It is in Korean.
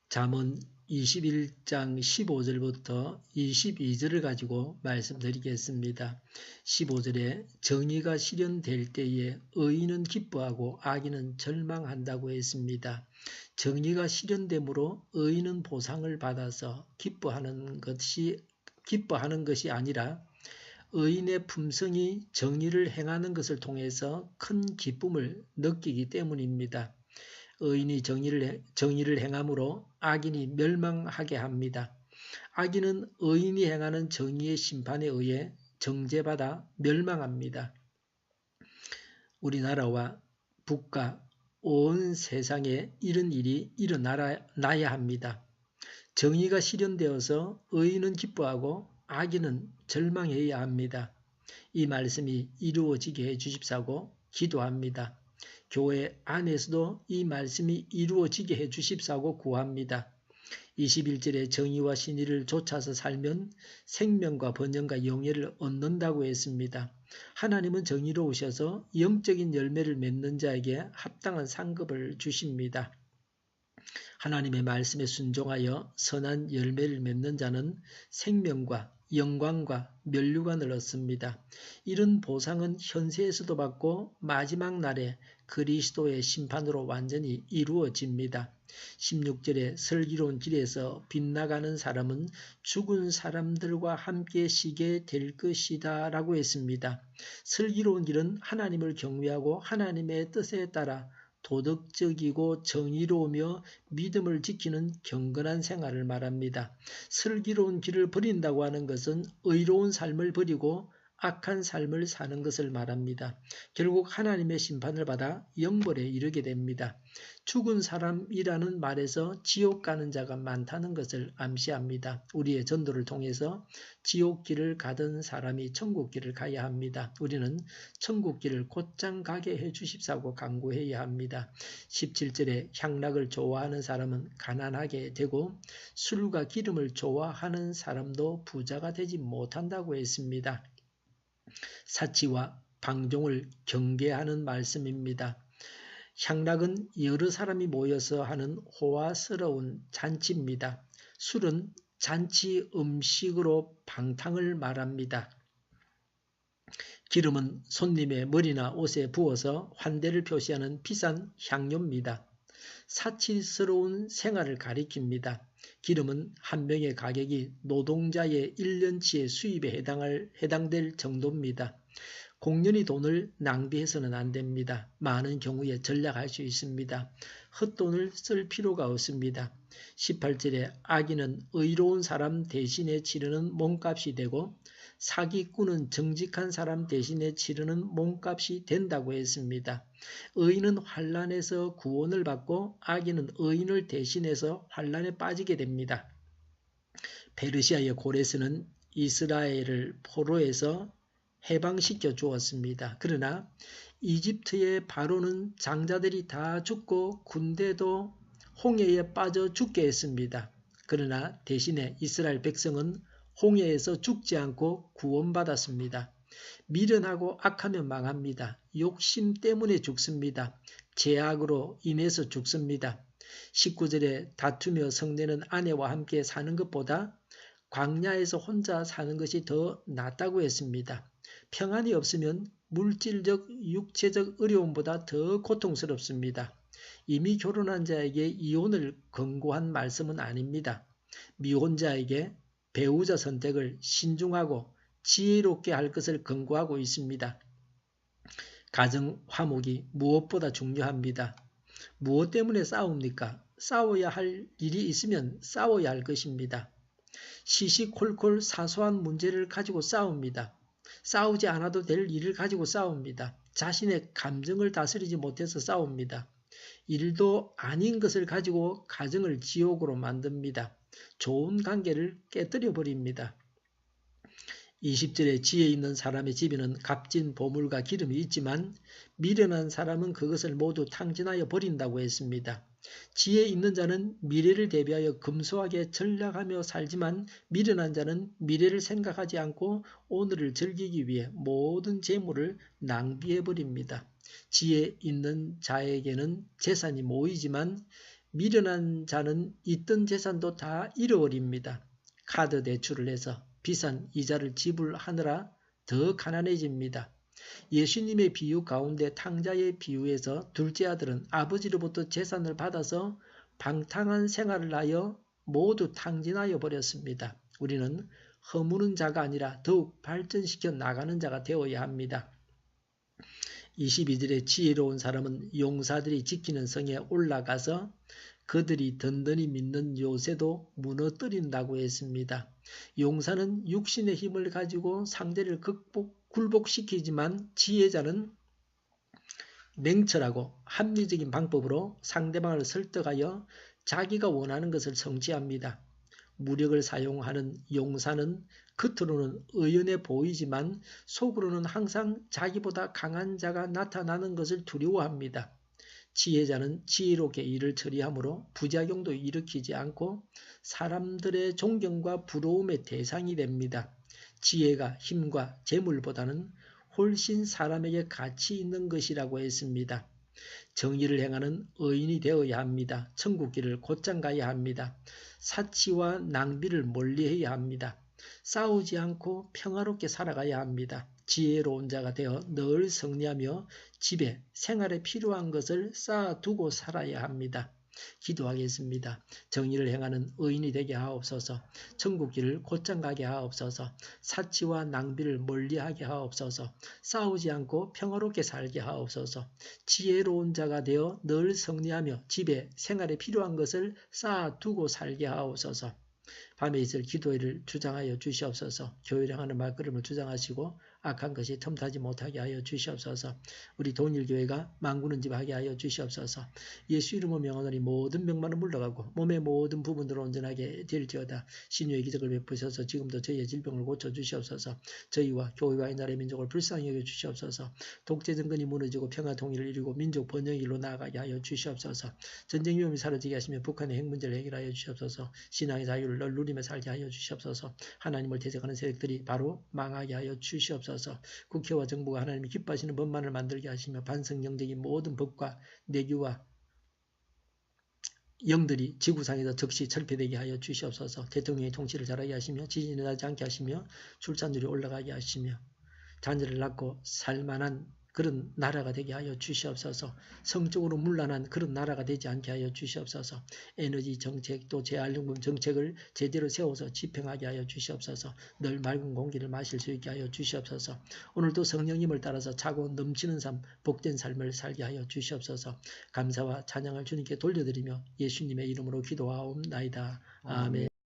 잠언 21장 15절부터 22절을 가지고 말씀드리겠습니다. 15절에 정의가 실현될 때에 의인은 기뻐하고 악인은 절망한다고 했습니다. 정의가 실현됨으로 의인은 보상을 받아서 기뻐하는 것이 아니라 의인의 품성이 정의를 행하는 것을 통해서 큰 기쁨을 느끼기 때문입니다. 의인이 정의를 행함으로 악인이 멸망하게 합니다. 악인은 의인이 행하는 정의의 심판에 의해 정죄받아 멸망합니다. 우리나라와 북과 온 세상에 이런 일이 일어나야 합니다. 정의가 실현되어서 의인은 기뻐하고 악인은 절망해야 합니다. 이 말씀이 이루어지게 해주십사고 기도합니다. 교회 안에서도 이 말씀이 이루어지게 해주십사고 구합니다. 21절에 정의와 신의를 좇아서 살면 생명과 번영과 영예를 얻는다고 했습니다. 하나님은 정의로우셔서 영적인 열매를 맺는 자에게 합당한 상급을 주십니다. 하나님의 말씀에 순종하여 선한 열매를 맺는 자는 생명과 영광과 면류관을 얻습니다. 이런 보상은 현세에서도 받고 마지막 날에 그리스도의 심판으로 완전히 이루어집니다. 16절에 슬기로운 길에서 빗나가는 사람은 죽은 사람들과 함께 쉬게 될 것이다 라고 했습니다. 슬기로운 길은 하나님을 경외하고 하나님의 뜻에 따라 도덕적이고 정의로우며 믿음을 지키는 경건한 생활을 말합니다. 슬기로운 길을 버린다고 하는 것은 의로운 삶을 버리고 악한 삶을 사는 것을 말합니다. 결국 하나님의 심판을 받아 영벌에 이르게 됩니다. 죽은 사람이라는 말에서 지옥 가는 자가 많다는 것을 암시합니다. 우리의 전도를 통해서 지옥길을 가던 사람이 천국길을 가야 합니다. 우리는 천국길을 곧장 가게 해주십사고 간구해야 합니다. 17절에 향락을 좋아하는 사람은 가난하게 되고 술과 기름을 좋아하는 사람도 부자가 되지 못한다고 했습니다. 사치와 방종을 경계하는 말씀입니다. 향락은 여러 사람이 모여서 하는 호화스러운 잔치입니다. 술은 잔치 음식으로 방탕을 말합니다. 기름은 손님의 머리나 옷에 부어서 환대를 표시하는 비싼 향료입니다. 사치스러운 생활을 가리킵니다. 기름은 한 병의 가격이 노동자의 1년치의 수입에 해당될 정도입니다. 공연히 돈을 낭비해서는 안 됩니다. 많은 경우에 전략할 수 있습니다. 헛돈을 쓸 필요가 없습니다. 18절에 악인은 의로운 사람 대신에 치르는 몸값이 되고 사기꾼은 정직한 사람 대신에 치르는 몸값이 된다고 했습니다. 의인은 환난에서 구원을 받고 악인은 의인을 대신해서 환난에 빠지게 됩니다. 페르시아의 고레스는 이스라엘을 포로에서 해방시켜 주었습니다. 그러나 이집트의 바로는 장자들이 다 죽고 군대도 홍해에 빠져 죽게 했습니다. 그러나 대신에 이스라엘 백성은 홍해에서 죽지 않고 구원받았습니다. 미련하고 악하면 망합니다. 욕심 때문에 죽습니다. 죄악으로 인해서 죽습니다. 19절에 다투며 성내는 아내와 함께 사는 것보다 광야에서 혼자 사는 것이 더 낫다고 했습니다. 평안이 없으면 물질적, 육체적 어려움보다 더 고통스럽습니다. 이미 결혼한 자에게 이혼을 권고한 말씀은 아닙니다. 미혼자에게 배우자 선택을 신중하고 지혜롭게 할 것을 권고하고 있습니다. 가정 화목이 무엇보다 중요합니다. 무엇 때문에 싸웁니까? 싸워야 할 일이 있으면 싸워야 할 것입니다. 시시콜콜 사소한 문제를 가지고 싸웁니다. 싸우지 않아도 될 일을 가지고 싸웁니다. 자신의 감정을 다스리지 못해서 싸웁니다. 일도 아닌 것을 가지고 가정을 지옥으로 만듭니다. 좋은 관계를 깨뜨려 버립니다. 20절에 지혜 있는 사람의 집에는 값진 보물과 기름이 있지만 미련한 사람은 그것을 모두 탕진하여 버린다고 했습니다. 지혜 있는 자는 미래를 대비하여 금소하게 전략하며 살지만 미련한 자는 미래를 생각하지 않고 오늘을 즐기기 위해 모든 재물을 낭비해 버립니다. 지혜 있는 자에게는 재산이 모이지만 미련한 자는 있던 재산도 다 잃어버립니다. 카드 대출을 해서 비싼 이자를 지불하느라 더 가난해집니다. 예수님의 비유 가운데 탕자의 비유에서 둘째 아들은 아버지로부터 재산을 받아서 방탕한 생활을 하여 모두 탕진하여 버렸습니다. 우리는 허무는 자가 아니라 더욱 발전시켜 나가는 자가 되어야 합니다. 22절에 지혜로운 사람은 용사들이 지키는 성에 올라가서 그들이 든든히 믿는 요새도 무너뜨린다고 했습니다. 용사는 육신의 힘을 가지고 상대를 굴복시키지만 지혜자는 냉철하고 합리적인 방법으로 상대방을 설득하여 자기가 원하는 것을 성취합니다. 무력을 사용하는 용사는 겉으로는 의연해 보이지만 속으로는 항상 자기보다 강한 자가 나타나는 것을 두려워합니다. 지혜자는 지혜롭게 일을 처리하므로 부작용도 일으키지 않고 사람들의 존경과 부러움의 대상이 됩니다. 지혜가 힘과 재물보다는 훨씬 사람에게 가치 있는 것이라고 했습니다. 정의를 행하는 의인이 되어야 합니다. 천국길을 곧장 가야 합니다. 사치와 낭비를 멀리해야 합니다. 싸우지 않고 평화롭게 살아가야 합니다. 지혜로운 자가 되어 늘 승리하며 집에 생활에 필요한 것을 쌓아두고 살아야 합니다. 기도하겠습니다. 정의를 행하는 의인이 되게 하옵소서. 천국길을 곧장 가게 하옵소서. 사치와 낭비를 멀리하게 하옵소서. 싸우지 않고 평화롭게 살게 하옵소서. 지혜로운 자가 되어 늘 승리하며 집에 생활에 필요한 것을 쌓아두고 살게 하옵소서. 밤에 있을 기도회를 주장하여 주시옵소서. 교회를 향하는 말걸음을 주장하시고 악한 것이 틈타지 못하게 하여 주시옵소서. 우리 동일교회가 망구는 집 하게 하여 주시옵소서. 예수 이름으로 명하노니 모든 병만은 물러가고 몸의 모든 부분으로 온전하게 될지어다. 신유의 기적을 베푸셔서 지금도 저희의 질병을 고쳐주시옵소서. 저희와 교회와 이 나라의 민족을 불쌍히 여겨주시옵소서. 독재 정권이 무너지고 평화 통일을 이루고 민족 번영의 길로 나아가게 하여 주시옵소서. 전쟁 위험이 사라지게 하시며 북한의 핵 문제를 해결하여 주시옵소서. 신앙의 자유를 널 누리며 살게 하여 주시옵소서. 하나님을 대적하는 세력들이 바로 망하게 하여 주시옵소서. 국회와 정부가 하나님이 기뻐하시는 법만을 만들게 하시며 반성경적인 모든 법과 내규와 영들이 지구상에서 즉시 철폐되게 하여 주시옵소서. 대통령의 통치를 잘하게 하시며 지진이 나지 않게 하시며 출산율이 올라가게 하시며 자녀를 낳고 살만한 그런 나라가 되게 하여 주시옵소서. 성적으로 문란한 그런 나라가 되지 않게 하여 주시옵소서. 에너지 정책 또 재활용품 정책을 제대로 세워서 집행하게 하여 주시옵소서. 늘 맑은 공기를 마실 수 있게 하여 주시옵소서. 오늘도 성령님을 따라서 차고 넘치는 삶, 복된 삶을 살게 하여 주시옵소서. 감사와 찬양을 주님께 돌려드리며 예수님의 이름으로 기도하옵나이다. 아멘.